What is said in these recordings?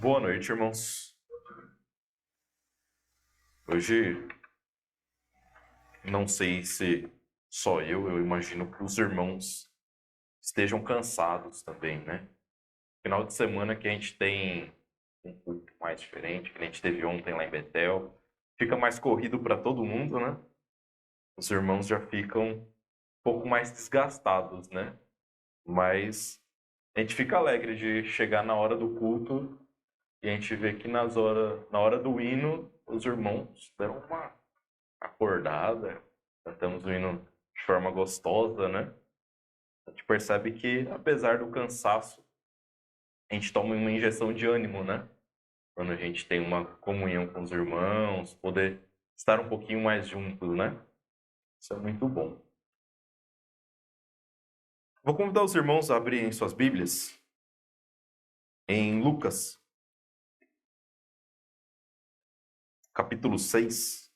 Boa noite, irmãos. Hoje, não sei se só eu imagino que os irmãos estejam cansados também, né? Final de semana que a gente tem um culto mais diferente, que a gente teve ontem lá em Betel, fica mais corrido para todo mundo, né? Os irmãos já ficam um pouco mais desgastados, né? Mas a gente fica alegre de chegar na hora do culto e a gente vê que na hora do hino, os irmãos deram uma acordada, cantamos o hino de forma gostosa, né? A gente percebe que, apesar do cansaço, a gente toma uma injeção de ânimo, né? Quando a gente tem uma comunhão com os irmãos, poder estar um pouquinho mais juntos, né? Isso é muito bom. Vou convidar os irmãos a abrirem suas Bíblias em Lucas, capítulo 6.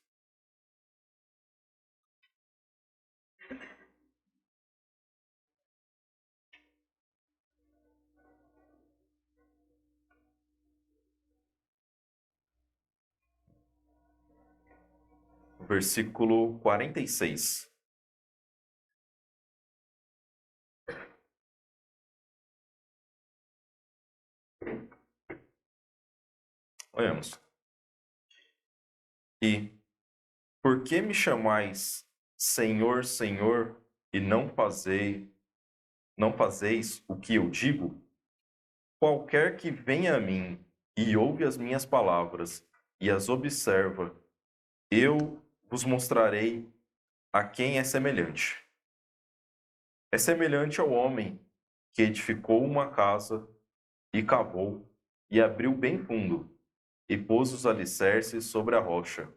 Versículo 46. Olhamos. E por que me chamais Senhor, Senhor, e não fazeis o que eu digo? Qualquer que venha a mim e ouve as minhas palavras e as observa, eu vos mostrarei a quem é semelhante. É semelhante ao homem que edificou uma casa e cavou e abriu bem fundo e pôs os alicerces sobre a rocha.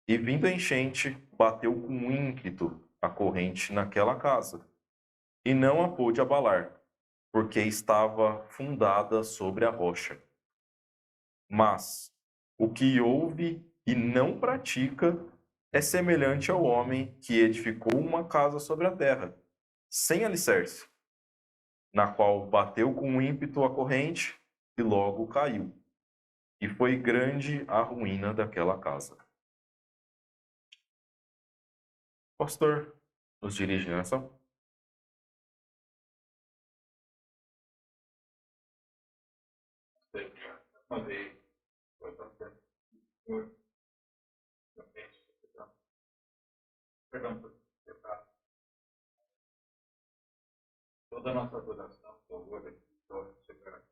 E vindo a enchente, bateu com ímpeto a corrente naquela casa e não a pôde abalar, porque estava fundada sobre a rocha. Mas o que ouve e não pratica é semelhante ao homem que edificou uma casa sobre a terra, sem alicerce, na qual bateu com ímpeto a corrente e logo caiu. E foi grande a ruína daquela casa. Pastor, nos dirige nessa? Uma vez, perdão por pecar. Toda a nossa adoração, louvor e vitória chegar.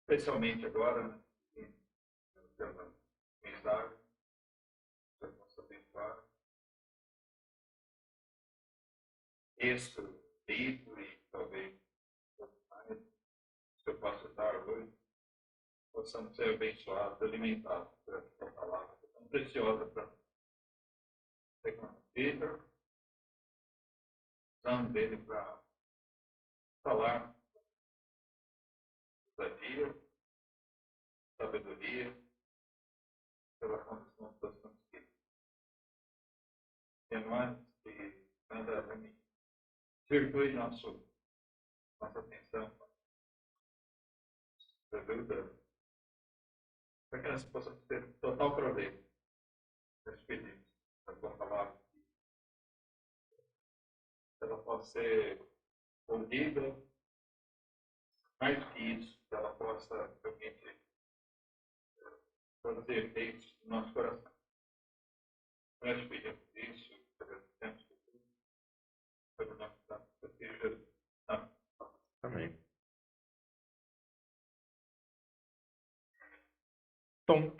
Especialmente agora, né? Pela mensagem, que eu posso abençoar. Texto, livro e talvez mais, que eu possa dar hoje, possamos ser abençoados, alimentados por essa palavra tão preciosa para ter uma vida, usando dele para falar ousadia, sabedoria, pela condição das nossas vidas. Irmãs, que nada virtue nossa atenção, ajuda, para que nós possamos ter total proveito desse pedido, da tua palavra, que ela possa ser ouvida, mais do que isso, que ela possa realmente produzir efeitos no nosso coração. Nós pedimos isso, agradecemos por tudo, pelo nome do Filho Jesus. Amém. Amém. Então,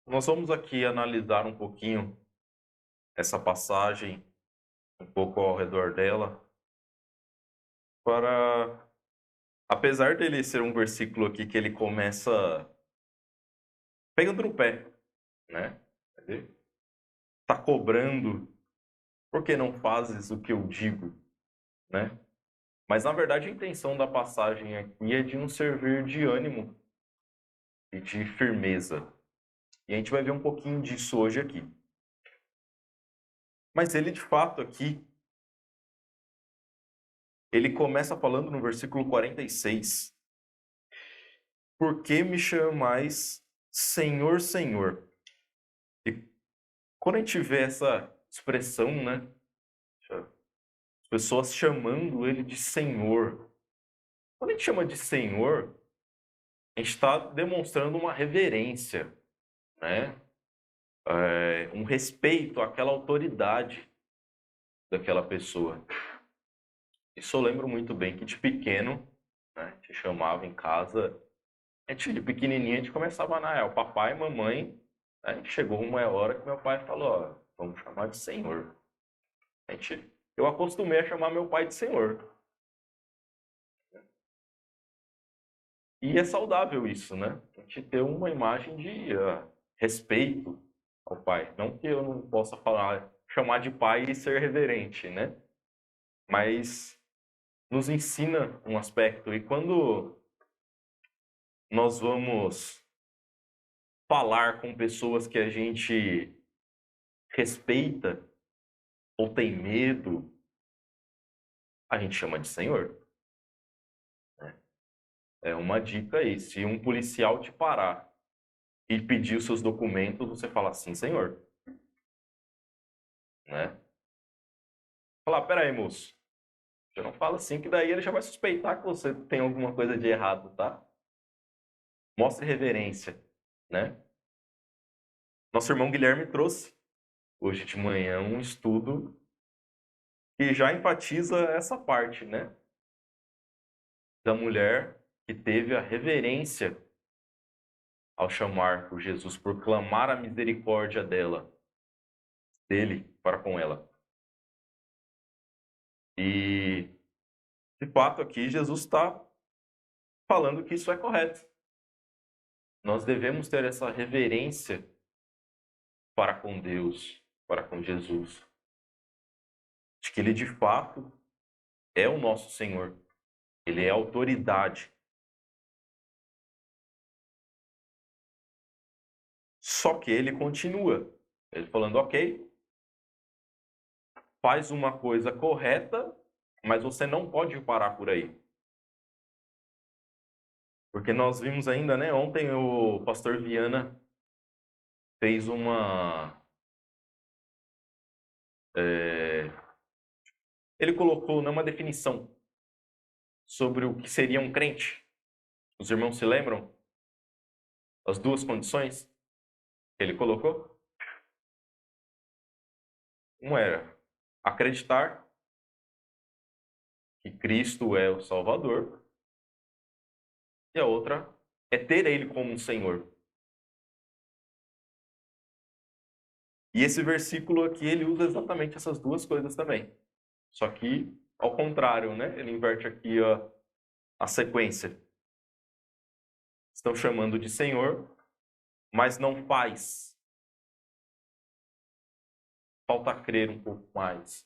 nós vamos aqui analisar um pouquinho essa passagem, um pouco ao redor dela, para, apesar dele ser um versículo aqui que ele começa pegando no pé, né? Ele tá cobrando, por que não fazes o que eu digo, né? Mas na verdade a intenção da passagem aqui é de um servir de ânimo e de firmeza. E a gente vai ver um pouquinho disso hoje aqui. Mas ele de fato aqui ele começa falando no versículo 46. Por que me chamais Senhor, Senhor? E quando a gente vê essa expressão, né? As pessoas chamando ele de Senhor. Quando a gente chama de Senhor, a gente está demonstrando uma reverência, né? Um respeito àquela autoridade daquela pessoa. Isso eu lembro muito bem que de pequeno, né, a gente chamava em casa, a gente de pequenininho a gente começava o papai e mamãe, né, chegou uma hora que meu pai falou, ó, vamos chamar de Senhor. Eu acostumei a chamar meu pai de Senhor. E é saudável isso, né? A gente ter uma imagem de respeito ao pai. Não que eu não possa chamar de pai e ser reverente, né? Mas nos ensina um aspecto. E quando nós vamos falar com pessoas que a gente respeita ou tem medo, a gente chama de Senhor. É uma dica aí. Se um policial te parar e pedir os seus documentos, você fala assim, Senhor. Né? Falar, peraí, moço. Você não fala assim, que daí ele já vai suspeitar que você tem alguma coisa de errado, tá? Mostre reverência, né? Nosso irmão Guilherme trouxe hoje de manhã um estudo que já enfatiza essa parte, né? Da mulher que teve a reverência ao chamar por Jesus, por clamar a misericórdia dele para com ela. E, de fato, aqui Jesus está falando que isso é correto. Nós devemos ter essa reverência para com Deus, para com Jesus. De que Ele, de fato, é o nosso Senhor. Ele é a autoridade. Só que Ele continua. Ele falando, ok, faz uma coisa correta, mas você não pode parar por aí. Porque nós vimos ainda, né? Ontem o pastor Viana fez ele colocou uma definição sobre o que seria um crente. Os irmãos se lembram? As duas condições que ele colocou? Um era acreditar que Cristo é o Salvador. E a outra é ter Ele como um Senhor. E esse versículo aqui, ele usa exatamente essas duas coisas também. Só que, ao contrário, né? Ele inverte aqui a sequência. Estão chamando de Senhor, mas não faz. Falta crer um pouco mais.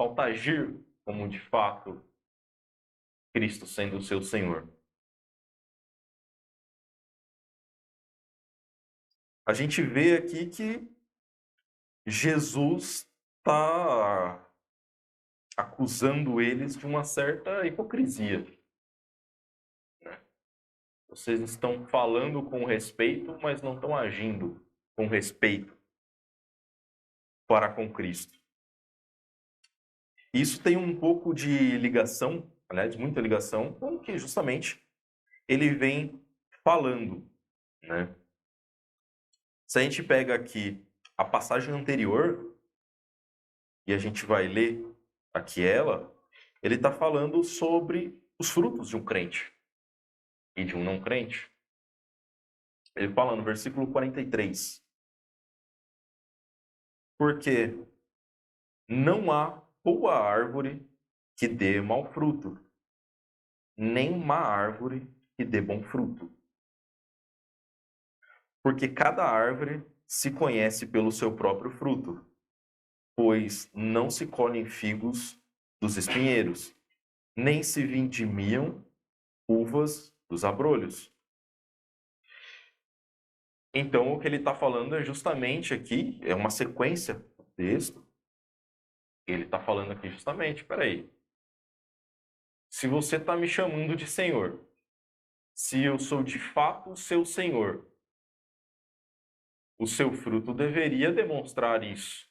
Falta agir como, de fato, Cristo sendo o seu Senhor. A gente vê aqui que Jesus está acusando eles de uma certa hipocrisia. Vocês estão falando com respeito, mas não estão agindo com respeito para com Cristo. Isso tem um pouco de ligação, aliás, muita ligação, com o que justamente ele vem falando, né? Se a gente pega aqui a passagem anterior, e a gente vai ler aqui ela, ele está falando sobre os frutos de um crente e de um não crente. Ele fala no versículo 43. Porque não há boa árvore que dê mau fruto, nem má árvore que dê bom fruto. Porque cada árvore se conhece pelo seu próprio fruto, pois não se colhem figos dos espinheiros, nem se vindimiam uvas dos abrolhos. Então, o que ele está falando é justamente aqui, é uma sequência do texto. Ele está falando aqui justamente, peraí, se você está me chamando de Senhor, se eu sou de fato o seu Senhor, o seu fruto deveria demonstrar isso.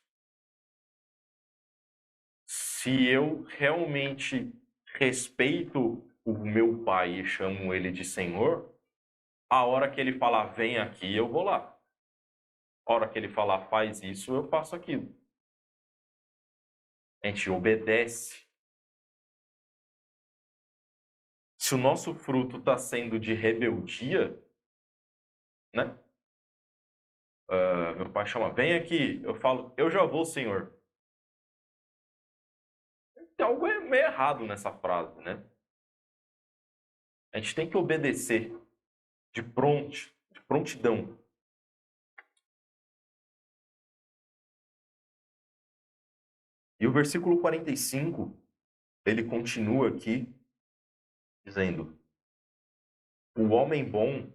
Se eu realmente respeito o meu pai e chamo ele de Senhor, a hora que ele falar vem aqui, eu vou lá. A hora que ele falar faz isso, eu faço aquilo. A gente obedece. Se o nosso fruto está sendo de rebeldia, né? Meu pai chama, vem aqui. Eu falo, eu já vou, Senhor. Tem algo meio errado nessa frase, né? A gente tem que obedecer de prontidão. E o versículo 45, ele continua aqui dizendo: o homem bom,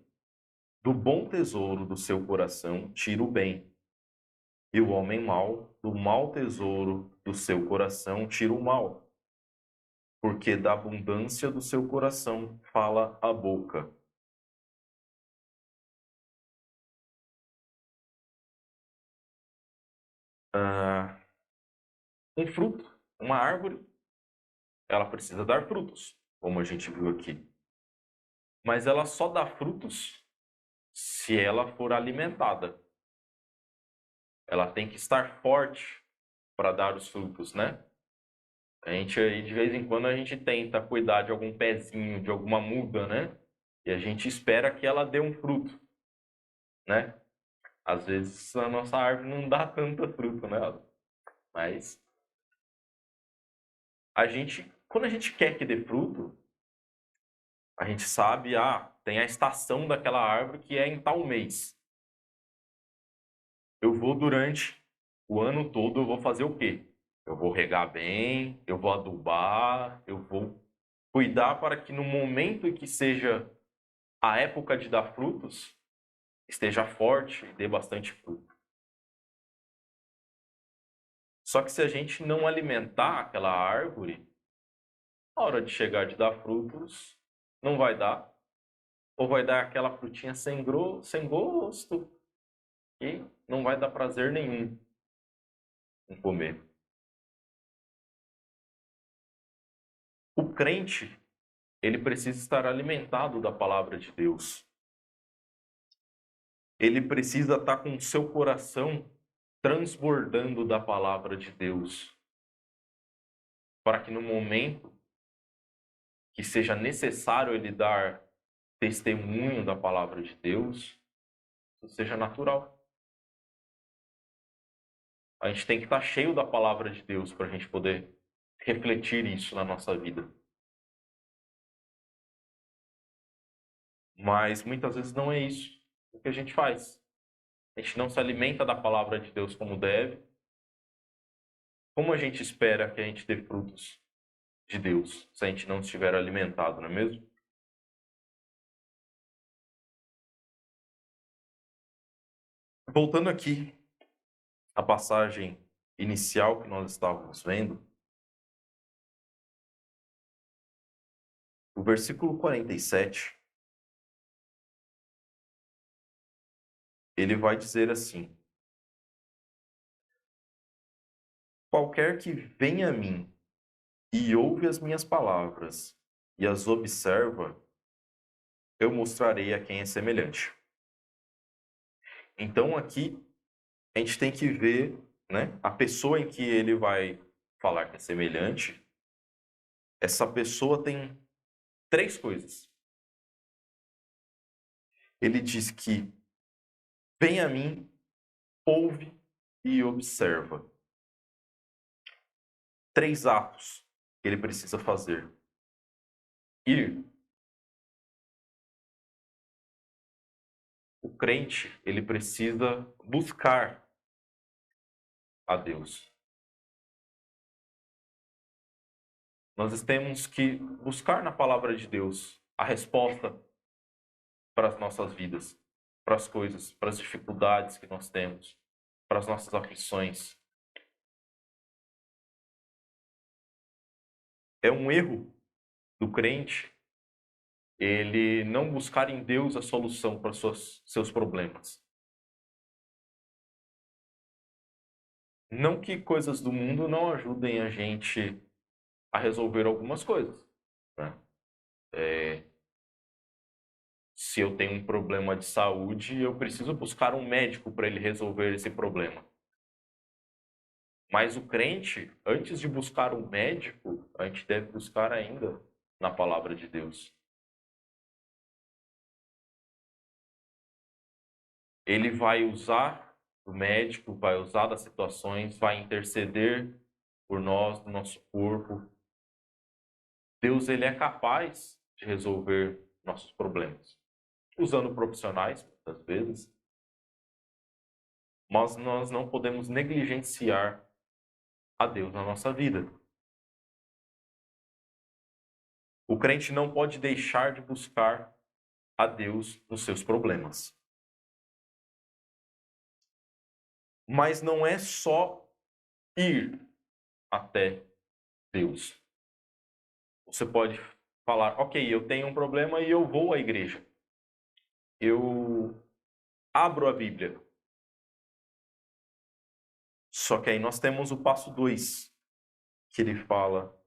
do bom tesouro do seu coração, tira o bem. E o homem mau, do mau tesouro do seu coração, tira o mal. Porque da abundância do seu coração fala a boca. Um fruto, uma árvore, ela precisa dar frutos, como a gente viu aqui. Mas ela só dá frutos se ela for alimentada. Ela tem que estar forte para dar os frutos, né? A gente aí, de vez em quando, a gente tenta cuidar de algum pezinho, de alguma muda, né? E a gente espera que ela dê um fruto, né? Às vezes a nossa árvore não dá tanto fruto, né? Mas quando a gente quer que dê fruto, a gente sabe, tem a estação daquela árvore que é em tal mês. Eu vou durante o ano todo, eu vou fazer o quê? Eu vou regar bem, eu vou adubar, eu vou cuidar para que no momento em que seja a época de dar frutos, esteja forte e dê bastante fruto. Só que se a gente não alimentar aquela árvore, a hora de chegar de dar frutos, não vai dar. Ou vai dar aquela frutinha sem gosto e não vai dar prazer nenhum em comer. O crente, ele precisa estar alimentado da palavra de Deus. Ele precisa estar com o seu coração transbordando da palavra de Deus, para que no momento que seja necessário ele dar testemunho da palavra de Deus, isso seja natural. A gente tem que estar cheio da palavra de Deus para a gente poder refletir isso na nossa vida. Mas muitas vezes não é isso o que a gente faz. A gente não se alimenta da palavra de Deus como deve. Como a gente espera que a gente dê frutos de Deus se a gente não estiver alimentado, não é mesmo? Voltando aqui à passagem inicial que nós estávamos vendo, o versículo 47, ele vai dizer assim: qualquer que vem a mim e ouve as minhas palavras e as observa, eu mostrarei a quem é semelhante. Então aqui a gente tem que ver, né, a pessoa em que ele vai falar que é semelhante. Essa pessoa tem três coisas. Ele diz que vem a mim, ouve e observa. Três atos que ele precisa fazer. Ir. O crente, ele precisa buscar a Deus. Nós temos que buscar na palavra de Deus a resposta para as nossas vidas, para as coisas, para as dificuldades que nós temos, para as nossas aflições. É um erro do crente ele não buscar em Deus a solução para seus problemas. Não que coisas do mundo não ajudem a gente a resolver algumas coisas, né? Se eu tenho um problema de saúde, eu preciso buscar um médico para ele resolver esse problema. Mas o crente, antes de buscar um médico, a gente deve buscar ainda na palavra de Deus. Ele vai usar o médico, vai usar das situações, vai interceder por nós, no nosso corpo. Deus, ele é capaz de resolver nossos problemas, usando profissionais, muitas vezes, mas nós não podemos negligenciar a Deus na nossa vida. O crente não pode deixar de buscar a Deus nos seus problemas. Mas não é só ir até Deus. Você pode falar, ok, eu tenho um problema e eu vou à igreja. Eu abro a Bíblia. Só que aí nós temos o passo 2, que ele fala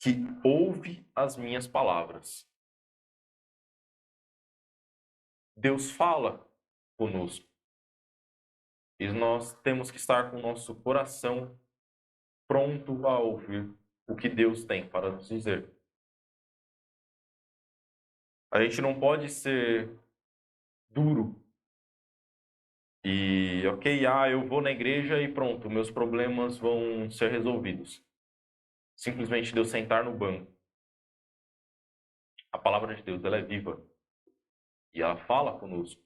que ouve as minhas palavras. Deus fala conosco. E nós temos que estar com o nosso coração pronto a ouvir o que Deus tem para nos dizer. A gente não pode ser duro e, ok, eu vou na igreja e pronto, meus problemas vão ser resolvidos. Simplesmente Deus sentar no banco. A palavra de Deus, ela é viva e ela fala conosco.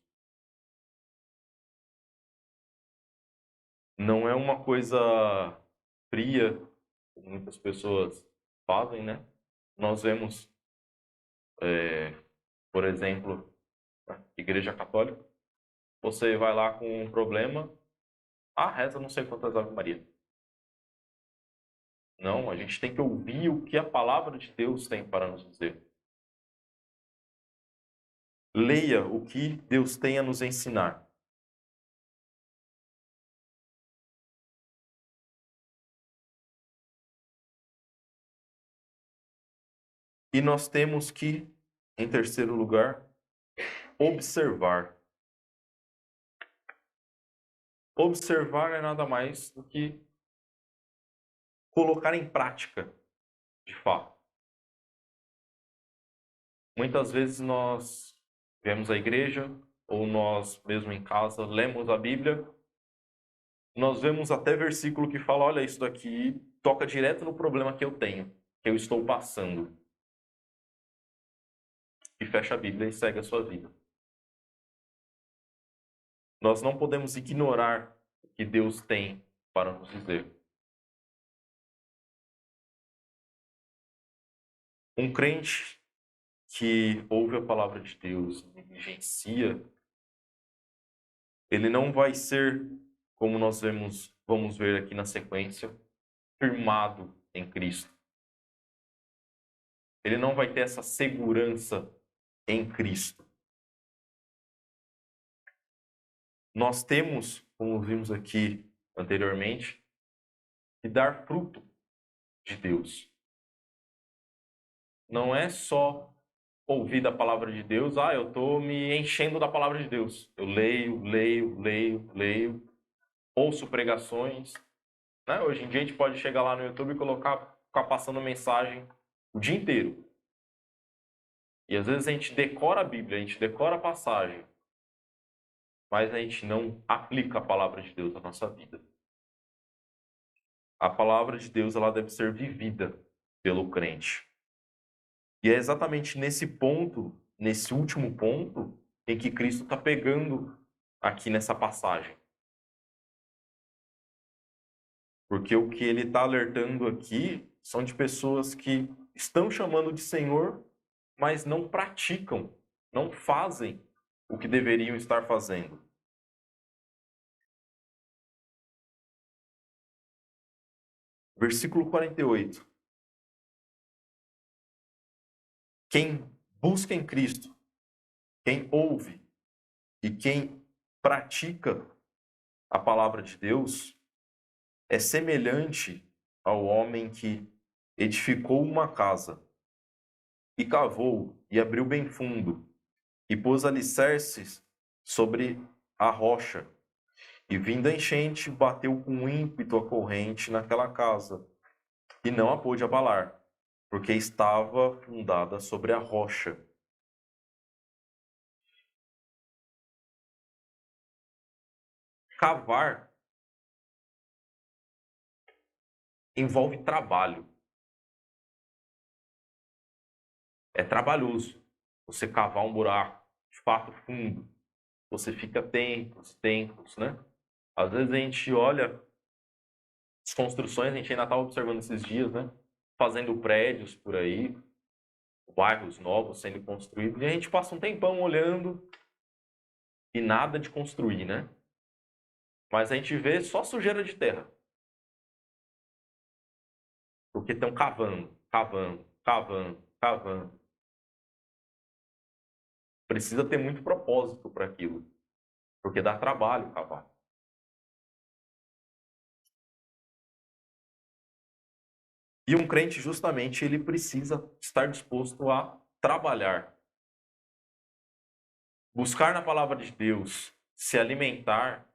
Não é uma coisa fria, como muitas pessoas fazem, né? Nós vemos, por exemplo, a Igreja Católica, você vai lá com um problema, reza não sei quantas Ave Maria. Não, a gente tem que ouvir o que a palavra de Deus tem para nos dizer. Leia o que Deus tem a nos ensinar. E nós temos que, em terceiro lugar, observar. Observar é nada mais do que colocar em prática, de fato. Muitas vezes nós vemos a igreja, ou nós mesmo em casa, lemos a Bíblia, nós vemos até versículo que fala, olha, isso daqui toca direto no problema que eu tenho, que eu estou passando. E fecha a Bíblia e segue a sua vida. Nós não podemos ignorar o que Deus tem para nos dizer. Um crente que ouve a palavra de Deus e negligencia, ele não vai ser, como nós vamos ver aqui na sequência, firmado em Cristo. Ele não vai ter essa segurança em Cristo. Nós temos, como vimos aqui anteriormente, que dar fruto de Deus. Não é só ouvir da palavra de Deus, eu estou me enchendo da palavra de Deus. Eu leio, ouço pregações. Né? Hoje em dia a gente pode chegar lá no YouTube e ficar passando mensagem o dia inteiro. E às vezes a gente decora a Bíblia, a gente decora a passagem, mas a gente não aplica a palavra de Deus na nossa vida. A palavra de Deus ela deve ser vivida pelo crente. E é exatamente nesse ponto, nesse último ponto, em que Cristo está pegando aqui nessa passagem. Porque o que ele está alertando aqui são de pessoas que estão chamando de Senhor, mas não praticam, não fazem o que deveriam estar fazendo. Versículo 48. Quem busca em Cristo, quem ouve e quem pratica a palavra de Deus é semelhante ao homem que edificou uma casa e cavou e abriu bem fundo e pôs alicerces sobre a rocha. E vindo a enchente, bateu com ímpeto a corrente naquela casa e não a pôde abalar, porque estava fundada sobre a rocha. Cavar envolve trabalho. É trabalhoso você cavar um buraco de fato fundo. Você fica tempos, né? Às vezes a gente olha as construções, a gente ainda estava observando esses dias, né? Fazendo prédios por aí, bairros novos sendo construídos, e a gente passa um tempão olhando e nada de construir, né? Mas a gente vê só sujeira de terra. Porque estão cavando. Precisa ter muito propósito para aquilo, porque dá trabalho cavar. E um crente, justamente, ele precisa estar disposto a trabalhar. Buscar na palavra de Deus, se alimentar,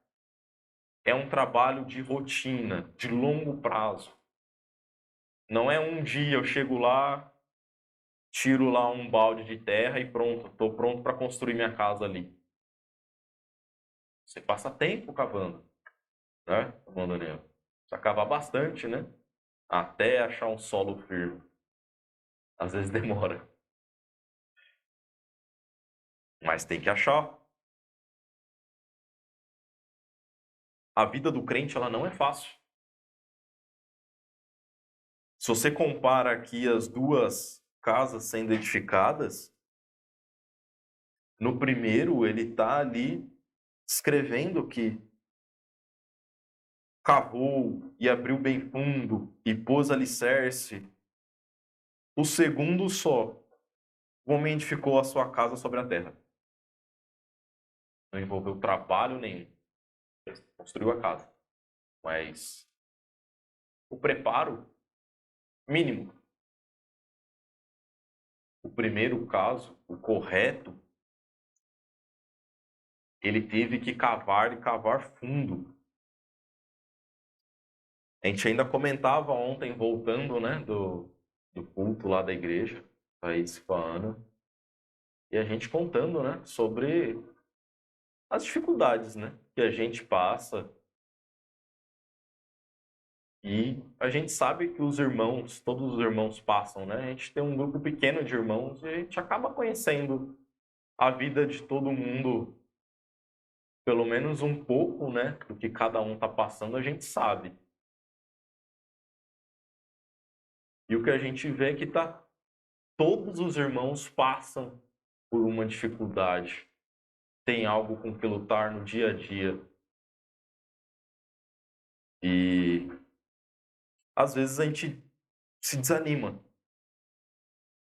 é um trabalho de rotina, de longo prazo. Não é um dia eu chego lá, tiro lá um balde de terra e pronto, estou pronto para construir minha casa ali. Você passa tempo cavando, né, Daniel? Precisa cavar bastante, né? Até achar um solo firme. Às vezes demora. Mas tem que achar. A vida do crente, ela não é fácil. Se você compara aqui as duas casas sendo edificadas, no primeiro ele está ali escrevendo que cavou e abriu bem fundo e pôs alicerce. O segundo só, o homem edificou a sua casa sobre a terra. Não envolveu trabalho nenhum. Ele construiu a casa. Mas o preparo mínimo. O primeiro caso, o correto, ele teve que cavar e cavar fundo. A gente ainda comentava ontem, voltando, né, do culto lá da igreja, Thaís com a Ana, e a gente contando, né, sobre as dificuldades, né, que a gente passa. E a gente sabe que os irmãos, todos os irmãos passam, né? A gente tem um grupo pequeno de irmãos e a gente acaba conhecendo a vida de todo mundo, pelo menos um pouco, né, do que cada um está passando, a gente sabe. E o que a gente vê é que todos os irmãos passam por uma dificuldade, tem algo com que lutar no dia a dia. E às vezes a gente se desanima,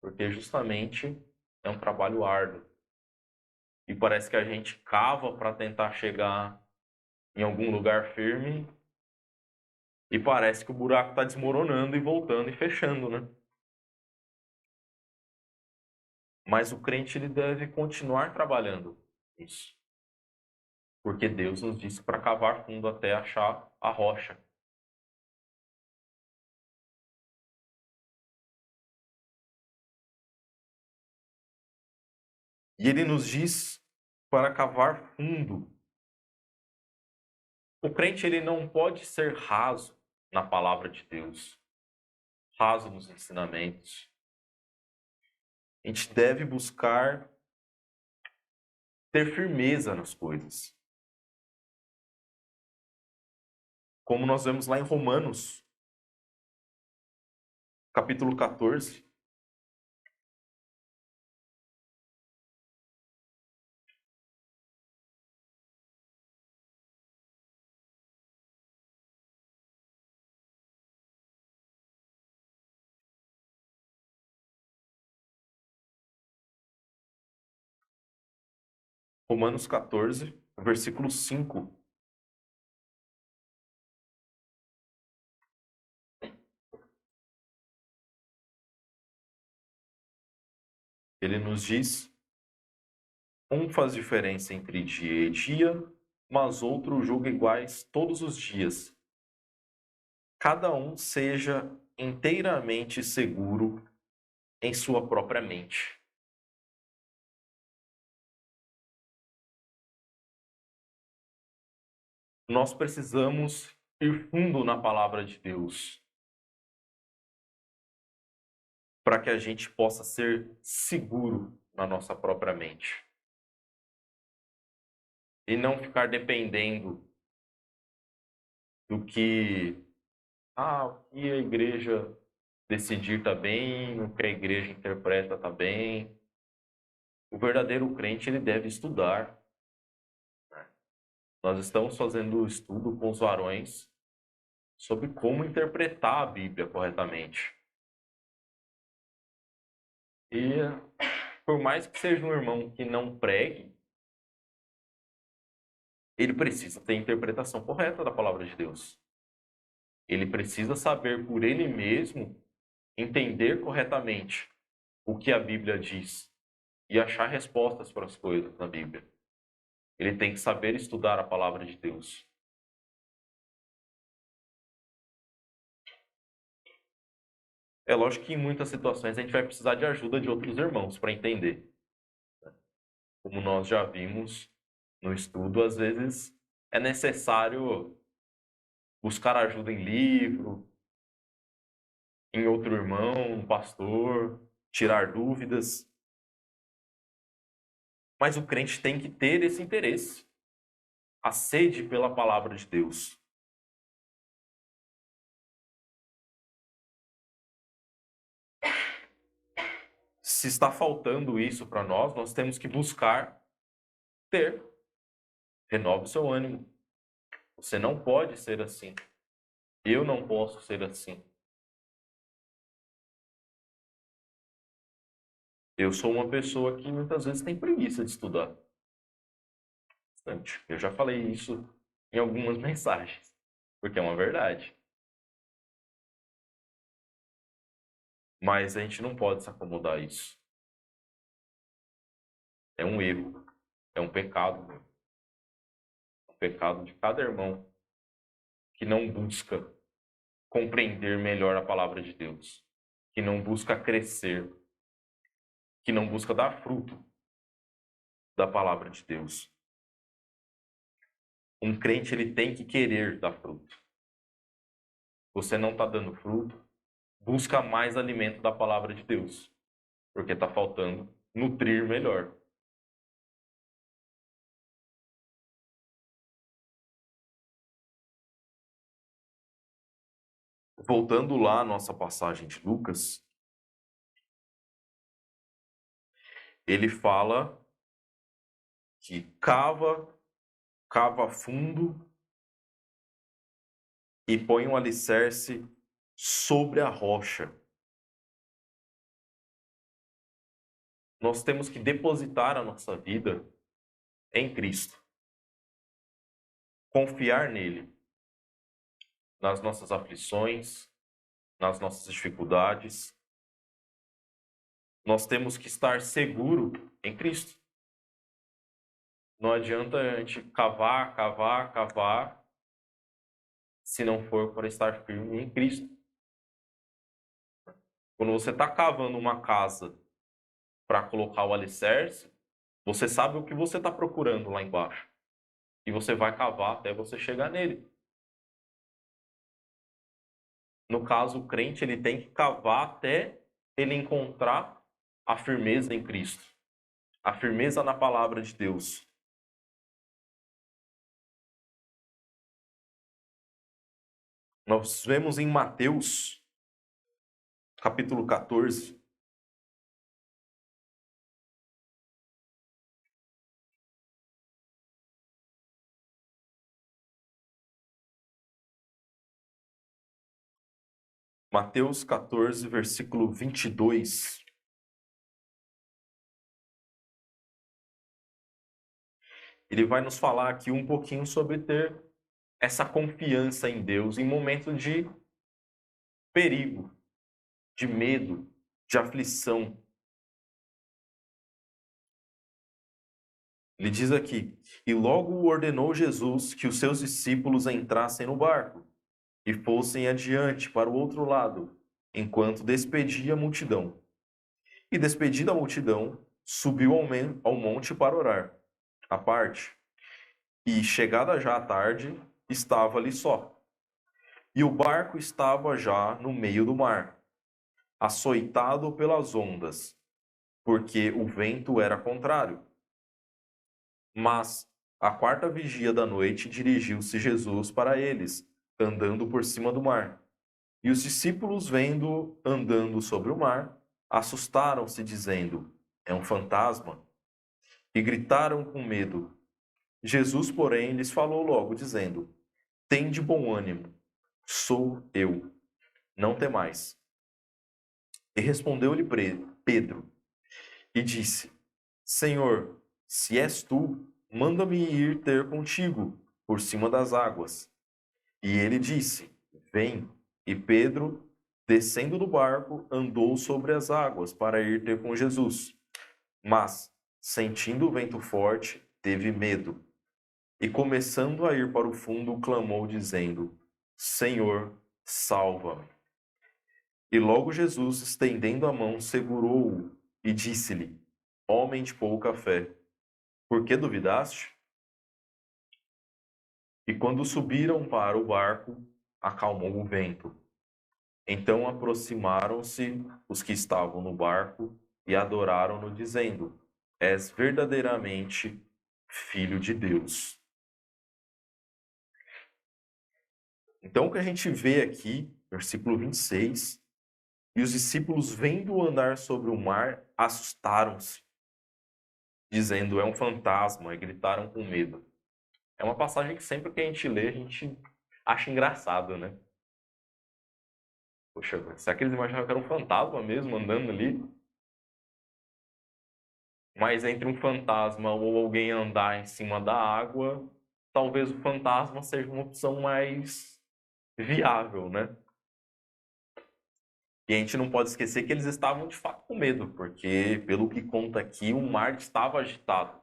porque justamente é um trabalho árduo. E parece que a gente cava para tentar chegar em algum lugar firme e parece que o buraco está desmoronando e voltando e fechando, né? Mas o crente ele deve continuar trabalhando isso. Porque Deus nos disse para cavar fundo até achar a rocha. E ele nos diz para cavar fundo. O crente ele não pode ser raso na palavra de Deus, raso nos ensinamentos. A gente deve buscar ter firmeza nas coisas. Como nós vemos lá em Romanos, capítulo 14. Romanos 14, versículo 5. Ele nos diz: um faz diferença entre dia e dia, mas outro julga iguais todos os dias. Cada um seja inteiramente seguro em sua própria mente. Nós precisamos ir fundo na palavra de Deus para que a gente possa ser seguro na nossa própria mente e não ficar dependendo do que o que a igreja decidir está bem, o que a igreja interpreta está bem. O verdadeiro crente ele deve estudar. Nós estamos fazendo o estudo com os varões sobre como interpretar a Bíblia corretamente. E por mais que seja um irmão que não pregue, ele precisa ter a interpretação correta da palavra de Deus. Ele precisa saber por ele mesmo, entender corretamente o que a Bíblia diz e achar respostas para as coisas na Bíblia. Ele tem que saber estudar a palavra de Deus. É lógico que em muitas situações a gente vai precisar de ajuda de outros irmãos para entender. Como nós já vimos no estudo, às vezes é necessário buscar ajuda em livro, em outro irmão, um pastor, tirar dúvidas. Mas o crente tem que ter esse interesse, a sede pela palavra de Deus. Se está faltando isso para nós, nós temos que buscar ter. Renove o seu ânimo. Você não pode ser assim. Eu não posso ser assim. Eu sou uma pessoa que muitas vezes tem preguiça de estudar. Eu já falei isso em algumas mensagens, porque é uma verdade. Mas a gente não pode se acomodar a isso. É um erro, é um pecado. É um pecado de cada irmão que não busca compreender melhor a palavra de Deus, que não busca crescer, que não busca dar fruto da palavra de Deus. Um crente ele tem que querer dar fruto. Você não está dando fruto, busca mais alimento da palavra de Deus, porque está faltando nutrir melhor. Voltando lá à nossa passagem de Lucas, ele fala que cava fundo e põe um alicerce sobre a rocha. Nós temos que depositar a nossa vida em Cristo. Confiar nele, nas nossas aflições, nas nossas dificuldades. Nós temos que estar seguro em Cristo. Não adianta a gente cavar, se não for para estar firme em Cristo. Quando você está cavando uma casa para colocar o alicerce, você sabe o que você está procurando lá embaixo. E você vai cavar até você chegar nele. No caso, o crente ele tem que cavar até ele encontrar a firmeza em Cristo. A firmeza na palavra de Deus. Nós vemos em Mateus, capítulo 14, Mateus 14, versículo 22. ele vai nos falar aqui um pouquinho sobre ter essa confiança em Deus em momentos de perigo, de medo, de aflição. Ele diz aqui: e logo ordenou Jesus que os seus discípulos entrassem no barco e fossem adiante para o outro lado, enquanto despedia a multidão. E despedida a multidão, subiu ao monte para orar, à parte. E chegada já a tarde, estava ali só. E o barco estava já no meio do mar, açoitado pelas ondas, porque o vento era contrário. Mas, à quarta vigia da noite, dirigiu-se Jesus para eles, andando por cima do mar. E os discípulos, vendo andando sobre o mar, assustaram-se, dizendo: é um fantasma, e gritaram com medo. Jesus, porém, lhes falou logo, dizendo: tende bom ânimo, sou eu, não temais. E respondeu-lhe Pedro, e disse: Senhor, se és tu, manda-me ir ter contigo por cima das águas. E ele disse: vem. E Pedro, descendo do barco, andou sobre as águas para ir ter com Jesus. Mas, sentindo o vento forte, teve medo. E começando a ir para o fundo, clamou, dizendo: Senhor, salva-me. E logo Jesus, estendendo a mão, segurou-o e disse-lhe: Homem de pouca fé, por que duvidaste? E quando subiram para o barco, acalmou o vento. Então aproximaram-se os que estavam no barco e adoraram-no, dizendo: És verdadeiramente filho de Deus. Então o que a gente vê aqui, versículo 26, e os discípulos, vendo andar sobre o mar, assustaram-se, dizendo: é um fantasma, e gritaram com medo. É uma passagem que sempre que a gente lê, a gente acha engraçado, né? Poxa, será que eles imaginavam que era um fantasma mesmo andando ali? Mas entre um fantasma ou alguém andar em cima da água, talvez o fantasma seja uma opção mais viável, né? E a gente não pode esquecer que eles estavam de fato com medo, porque, pelo que conta aqui, o mar estava agitado.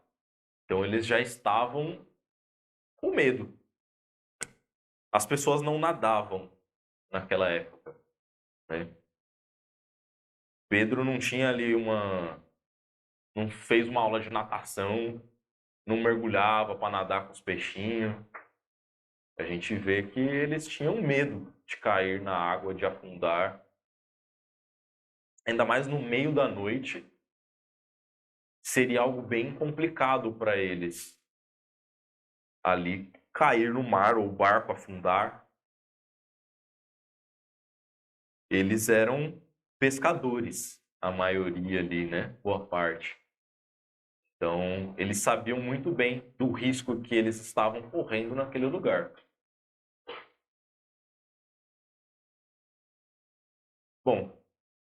Então eles já estavam com medo. As pessoas não nadavam naquela época, né? Pedro não tinha ali não fez uma aula de natação, não mergulhava para nadar com os peixinhos. A gente vê que eles tinham medo de cair na água, de afundar. Ainda mais no meio da noite, seria algo bem complicado para eles ali cair no mar ou o barco afundar. Eles eram pescadores, a maioria ali, né? Boa parte. Então, eles sabiam muito bem do risco que eles estavam correndo naquele lugar. Bom,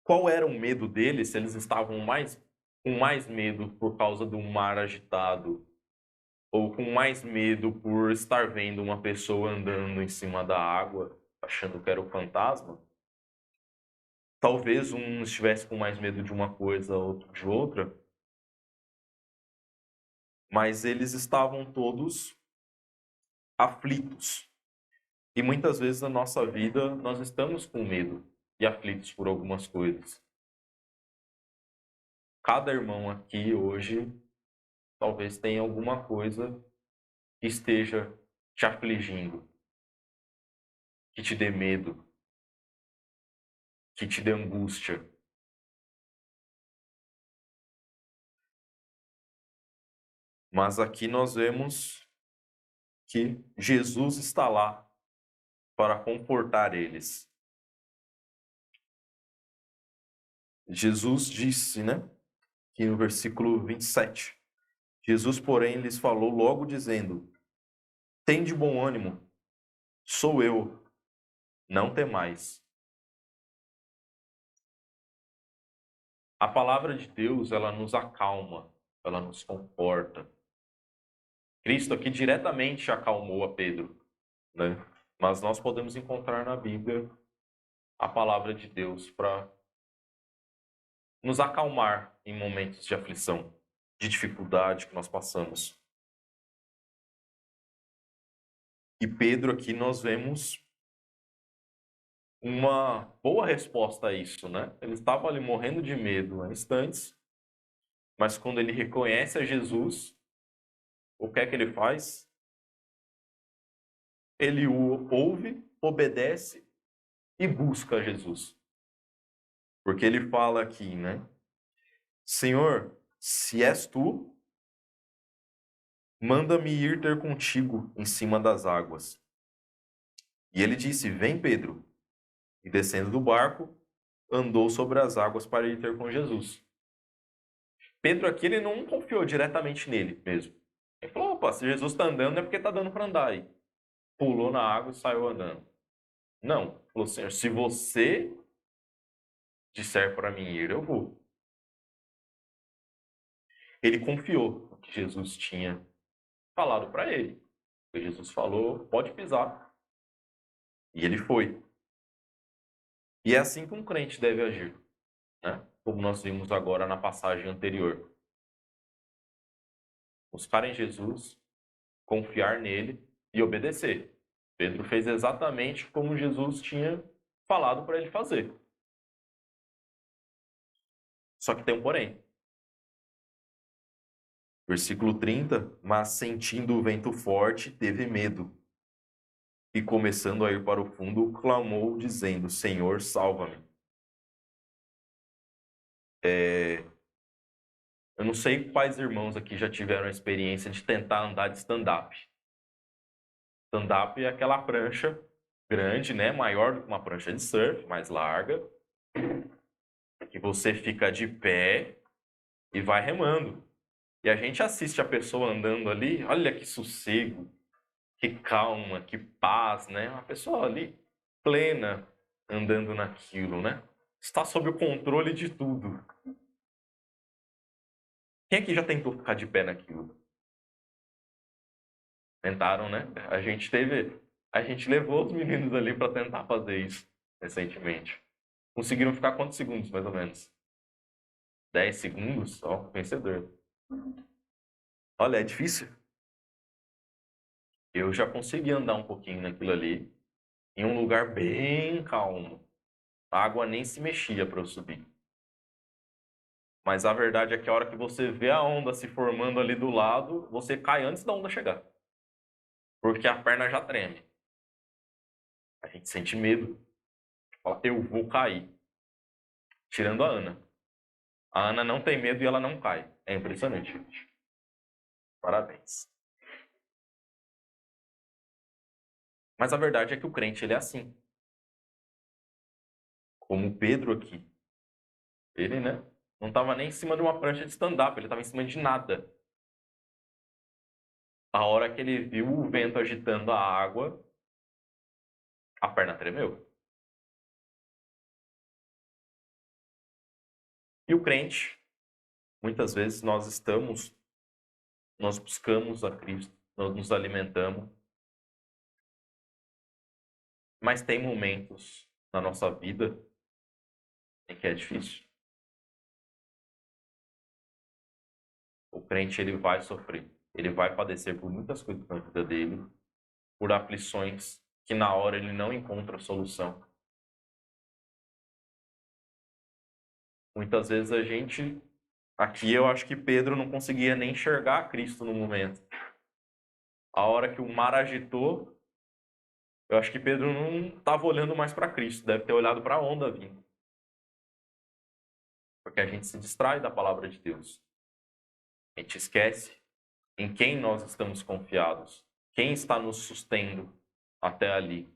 qual era o medo deles se eles estavam com mais medo por causa do mar agitado? Ou com mais medo por estar vendo uma pessoa andando em cima da água, achando que era o fantasma? Talvez um estivesse com mais medo de uma coisa, outro de outra, mas eles estavam todos aflitos. E muitas vezes na nossa vida nós estamos com medo e aflitos por algumas coisas. Cada irmão aqui hoje talvez tenha alguma coisa que esteja te afligindo, que te dê medo, que te dê angústia. Mas aqui nós vemos que Jesus está lá para confortar eles. Jesus disse, né, que no versículo 27, Jesus, porém, lhes falou logo dizendo: Tende bom ânimo, sou eu, não temais. A palavra de Deus, ela nos acalma, ela nos conforta. Cristo aqui diretamente acalmou a Pedro, né? Mas nós podemos encontrar na Bíblia a palavra de Deus para nos acalmar em momentos de aflição, de dificuldade que nós passamos. E Pedro aqui nós vemos uma boa resposta a isso, né? Ele estava ali morrendo de medo há instantes, mas quando ele reconhece a Jesus, o que é que ele faz? Ele o ouve, obedece e busca Jesus. Porque ele fala aqui, né? Senhor, se és tu, manda-me ir ter contigo em cima das águas. E ele disse, vem, Pedro. E descendo do barco, andou sobre as águas para ir ter com Jesus. Pedro aqui, ele não confiou diretamente nele mesmo. Ele falou, opa, se Jesus está andando é porque está dando para andar aí. Pulou na água e saiu andando. Não. Falou, Senhor, se você disser para mim ir, eu vou. Ele confiou no que Jesus tinha falado para ele. E Jesus falou, pode pisar. E ele foi. E é assim que um crente deve agir, né? Como nós vimos agora na passagem anterior. Buscar em Jesus, confiar nele e obedecer. Pedro fez exatamente como Jesus tinha falado para ele fazer. Só que tem um porém. Versículo 30, mas sentindo o vento forte, teve medo. E começando a ir para o fundo, clamou, dizendo, Senhor, salva-me. Eu não sei quais irmãos aqui já tiveram a experiência de tentar andar de stand-up. Stand-up é aquela prancha grande, né? Maior do que uma prancha de surf, mais larga. Que você fica de pé e vai remando. E a gente assiste a pessoa andando ali, olha que sossego, que calma, que paz, né? Uma pessoa ali plena andando naquilo, né? Está sob o controle de tudo. Quem aqui já tentou ficar de pé naquilo? Tentaram, né? A gente levou os meninos ali para tentar fazer isso recentemente. Conseguiram ficar quantos segundos, mais ou menos? 10 segundos? Ó, vencedor. Olha, é difícil. Eu já consegui andar um pouquinho naquilo ali, em um lugar bem calmo. A água nem se mexia para eu subir. Mas a verdade é que a hora que você vê a onda se formando ali do lado, você cai antes da onda chegar. Porque a perna já treme. A gente sente medo. Fala, eu vou cair. Tirando a Ana. A Ana não tem medo e ela não cai. É impressionante, gente. Parabéns. Mas a verdade é que o crente, ele é assim. Como o Pedro aqui. Ele, né? Não estava nem em cima de uma prancha de stand-up. Ele estava em cima de nada. A hora que ele viu o vento agitando a água, a perna tremeu. E o crente, muitas vezes nós buscamos a Cristo, nós nos alimentamos, mas tem momentos na nossa vida em que é difícil. O crente, ele vai sofrer, ele vai padecer por muitas coisas na vida dele, por aflições que na hora ele não encontra solução. Muitas vezes aqui eu acho que Pedro não conseguia nem enxergar Cristo no momento. A hora que o mar agitou, eu acho que Pedro não estava olhando mais para Cristo, deve ter olhado para a onda vindo. Porque a gente se distrai da palavra de Deus. A gente esquece em quem nós estamos confiados, quem está nos sustendo até ali.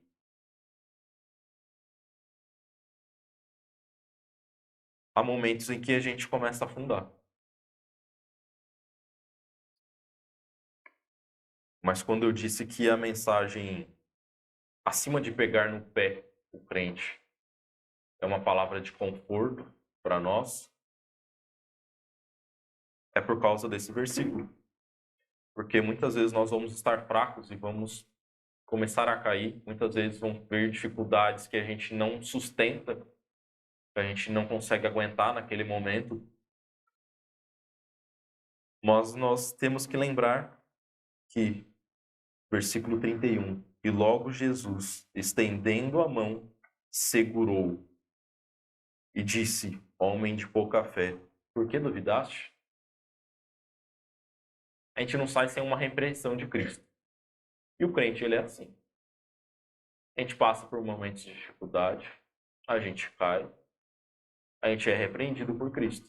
Há momentos em que a gente começa a afundar. Mas quando eu disse que a mensagem, acima de pegar no pé o crente, é uma palavra de conforto para nós, é por causa desse versículo. Porque muitas vezes nós vamos estar fracos e vamos começar a cair. Muitas vezes vão ter dificuldades que a gente não sustenta, que a gente não consegue aguentar naquele momento. Mas nós temos que lembrar que, versículo 31, e logo Jesus, estendendo a mão, segurou e disse, homem de pouca fé, por que duvidaste? A gente não sai sem uma repreensão de Cristo. E o crente, ele é assim. A gente passa por momentos de dificuldade, a gente cai, a gente é repreendido por Cristo.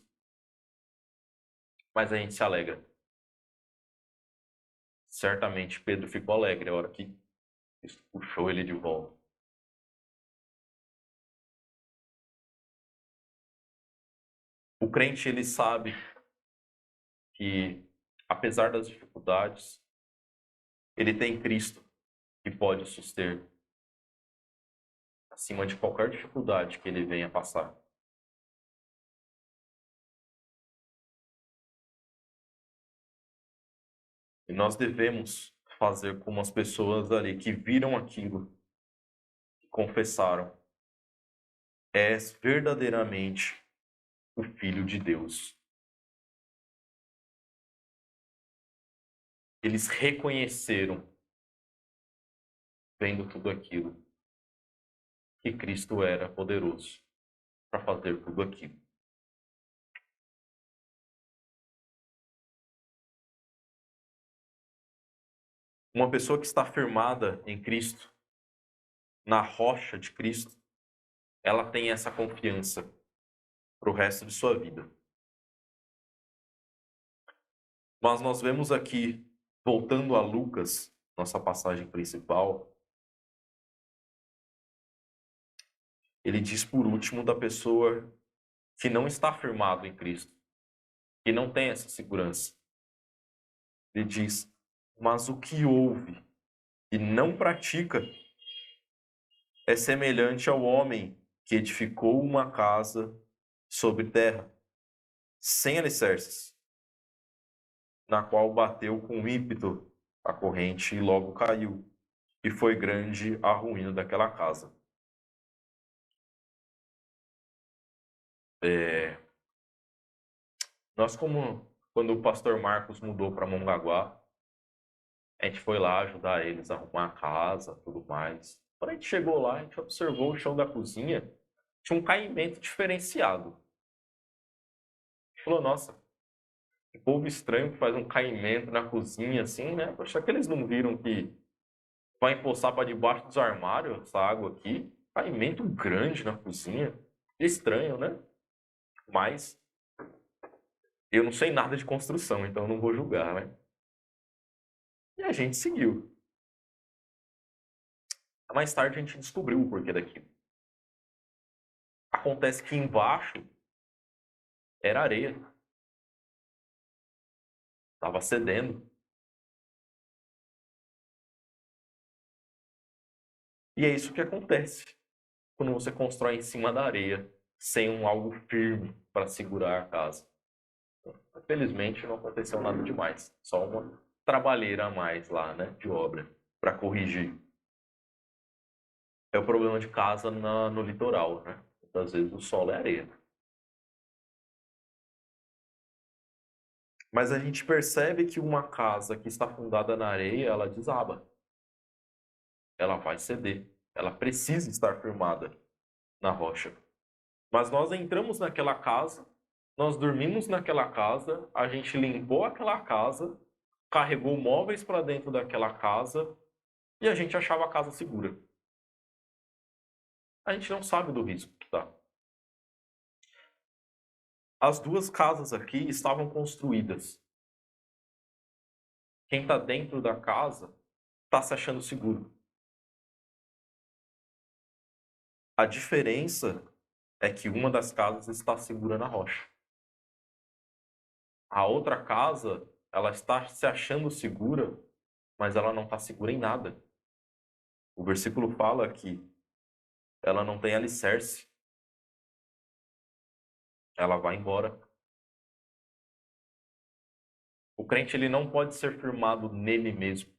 Mas a gente se alegra. Certamente Pedro ficou alegre a hora que Cristo puxou ele de volta. O crente, ele sabe que, apesar das dificuldades, ele tem Cristo que pode suster acima de qualquer dificuldade que ele venha passar. E nós devemos fazer como as pessoas ali que viram aquilo, que confessaram, és verdadeiramente o Filho de Deus. Eles reconheceram, vendo tudo aquilo, que Cristo era poderoso para fazer tudo aquilo. Uma pessoa que está firmada em Cristo, na rocha de Cristo, ela tem essa confiança para o resto de sua vida. Mas nós vemos aqui, voltando a Lucas, nossa passagem principal, ele diz por último da pessoa que não está firmado em Cristo, que não tem essa segurança. Ele diz, mas o que ouve e não pratica é semelhante ao homem que edificou uma casa sobre terra, sem alicerces, na qual bateu com ímpeto a corrente e logo caiu, e foi grande a ruína daquela casa. Nós, como quando o pastor Marcos mudou para Mongaguá, a gente foi lá ajudar eles a arrumar a casa, tudo mais. Quando a gente chegou lá, a gente observou o chão da cozinha, tinha um caimento diferenciado. A gente falou, nossa, que povo estranho que faz um caimento na cozinha assim, né? Poxa, que eles não viram que vai empoçar para debaixo dos armários essa água aqui? Caimento grande na cozinha. Estranho, né? Mas eu não sei nada de construção, então eu não vou julgar, né? E a gente seguiu. Mais tarde a gente descobriu o porquê daquilo. Acontece que embaixo era areia. Estava cedendo. E é isso que acontece quando você constrói em cima da areia, sem algo firme para segurar a casa. Infelizmente não aconteceu nada demais. Só uma trabalheira a mais lá, né, de obra, para corrigir. É o problema de casa no litoral, né? Muitas vezes o solo é areia. Mas a gente percebe que uma casa que está fundada na areia, ela desaba. Ela vai ceder. Ela precisa estar firmada na rocha. Mas nós entramos naquela casa, nós dormimos naquela casa, a gente limpou aquela casa, carregou móveis para dentro daquela casa e a gente achava a casa segura. A gente não sabe do risco que está. As duas casas aqui estavam construídas. Quem está dentro da casa está se achando seguro. A diferença é que uma das casas está segura na rocha. A outra casa, ela está se achando segura, mas ela não está segura em nada. O versículo fala que ela não tem alicerce. Ela vai embora. O crente ele não pode ser firmado nele mesmo.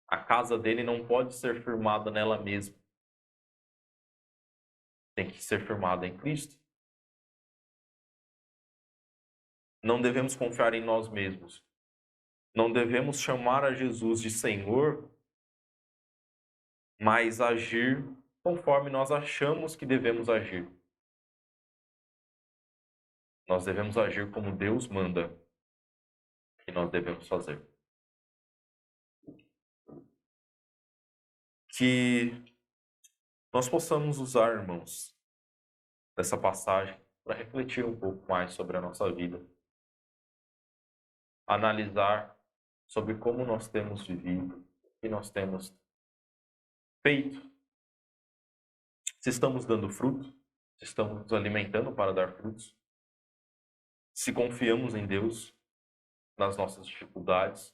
A casa dele não pode ser firmada nela mesma. Tem que ser firmada em Cristo. Não devemos confiar em nós mesmos. Não devemos chamar a Jesus de Senhor, mas agir conforme nós achamos que devemos agir. Nós devemos agir como Deus manda que nós devemos fazer. Que nós possamos usar, irmãos, dessa passagem para refletir um pouco mais sobre a nossa vida. Analisar sobre como nós temos vivido, o que nós temos feito. Se estamos dando fruto, se estamos nos alimentando para dar frutos. Se confiamos em Deus nas nossas dificuldades.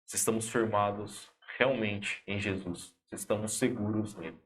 Se estamos firmados realmente em Jesus, se estamos seguros nele.